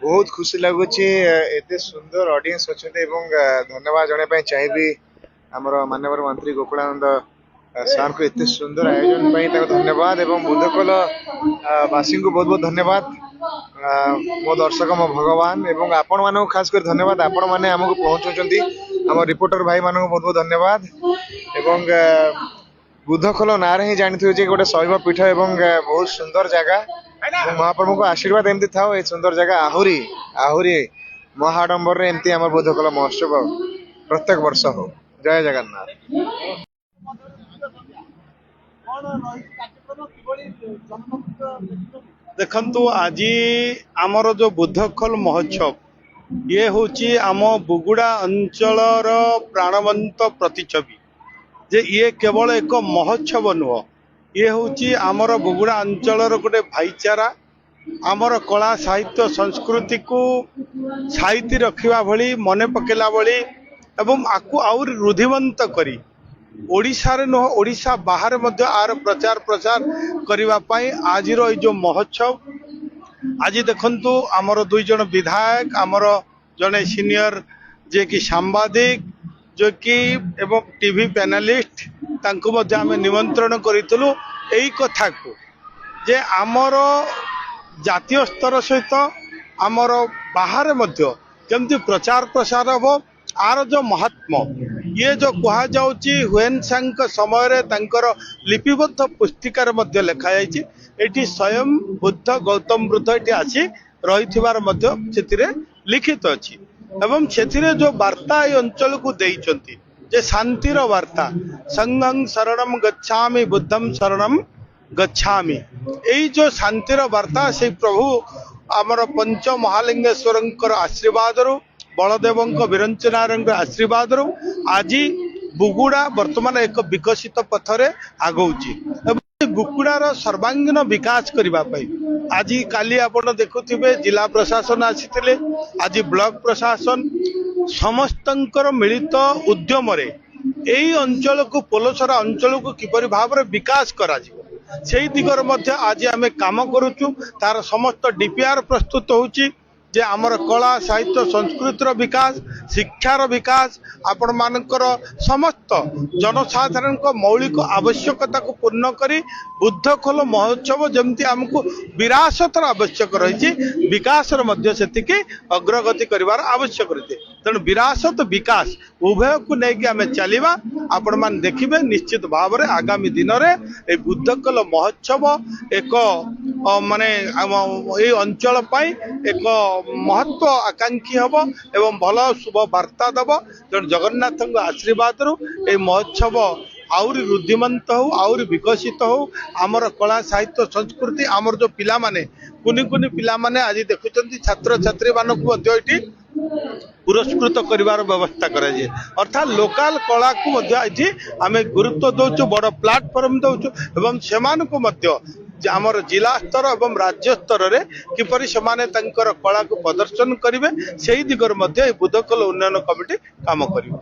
बहुत खुशी लगुच एत सुंदर ऑडियंस अच्छा धन्यवाद जन चाहिए आमर माननीय मंत्री गोकुलानंद सार को एत सुंदर आयोजन धन्यवाद एवं बुद्धखोल वासी को बहुत बहुत धन्यवाद मो दर्शक मो भगवान एवं आपण मान खास कर धन्यवाद आपण मैंने आमको पहुंचाऊँच आम रिपोर्टर भाई मान बहुत बहुत धन्यवाद एवं बुद्धखोल ना ही जानी थे गोटे शैव पीठ एवं बहुत सुंदर जगह महाप्रभु को आशीर्वाद एमती था ये सुंदर जगह आहुरी आहुरी महाडंबर एमती आम बुद्धखोल महोत्सव प्रत्येक वर्ष हो। जय जगन्नाथ। देखंतु आज आमर जो बुद्धखोल महोत्सव ये हूँ आम बुगुड़ा अंचल प्राणवंत प्रतिच्छवि जे ये केवल एक महोत्सव नुह ये हूँ आमर बुगुड़ा अंचल गोटे भाईचारा आमर कला साहित्य संस्कृति को साइती रखा भली मन पकेला भली एवं आकु आउर रुधिवंत करी ओडिशा रे नुह ओडिशा बाहर मध्य आर प्रचार प्रसार करिवा पाई आज जो महोत्सव आज देखंतु आमर दुई जन विधायक आमर जने सीनियर जे कि सांबादिक जो कि एवं टीवी पैनलिस्ट तांको मध्य आमे निमंत्रण करितलु एई कथा को जे आमर जातीय स्तर सहित आमर बाहर मध्य केमती प्रचार प्रसार हो आर जो महात्मा ये जो कहा जाउची हुएनसांग समय रे तांकर लिपिबद्ध पुस्तिकार मध्य लिखा जाइछि एटी स्वयं बुद्ध गौतम बुद्ध एटी आसी रहिथिबार मध्य सेतिरे लिखित अछि एवं सेतिरे जो वार्ता ए अंचल को देइचंती जे शांतिर वार्ता संघं शरणं गच्छामि बुद्धं शरणं गच्छामि एई जो शांतिर वार्ता से प्रभु आमर पंच महालिंगेश्वरंकर आशीर्वाद रु बलदेवंक विरंचनारंक आशीर्वाद रु आज बुगुड़ा वर्तमान एक विकसित पथरे आगौची बुगुड़ार सर्वांगीन विकास करने आज काली आपण देखुथिबे जिला प्रशासन आसीथिले आज ब्लॉक प्रशासन समस्तंकर मिलित उद्यम रे एई अंचल को पोलोसरा अंचल को किपरि भाव विकास करा से दिगर मध्य आज आमे काम करूचु तार समस्त डीपीआर प्रस्तुत होची जे आमर कला साहित्य संस्कृतिर विकास शिक्षार विकास आपण मानकर समस्त जनसाधारण मौलिक आवश्यकता को पूर्ण करी बुद्धखोल महोत्सव जमती आमको विरासतर आवश्यक रही विकास से अग्रगति करिवार आवश्यक रही तेणु विरासत विकास उभय को लेकिन आम चलवा आपण मान देखिबे निश्चित भाव में आगामी दिन में बुद्धखोल महोत्सव एक माने ये अंचल एक महत्व आकांक्षी हम एवं भल शुभ वार्ता दब तेणु जगन्नाथ आशीर्वाद रु ए महोत्सव आउरी रुद्धिमंत हो आउरी विकसित हो आमर कला साहित्य संस्कृति आमर जो पिला माने कुनी कुनी पिला माने आज देखुचंती छात्र छात्री मानक मध्य एठी पुरस्कृत करिवार व्यवस्था करा जे अर्थात लोकल कला को मध्य एठी आमे गुरुत्व दउछु बड़ प्लेटफॉर्म दउछु एवं सेमान को मध्य आमर जिला स्तर एवं राज्य स्तर रे किपरि समाने तंकर कला को प्रदर्शन करिवे सेही दिगर मध्य बुद्धखोल उन्नयन कमिटी काम करिवे।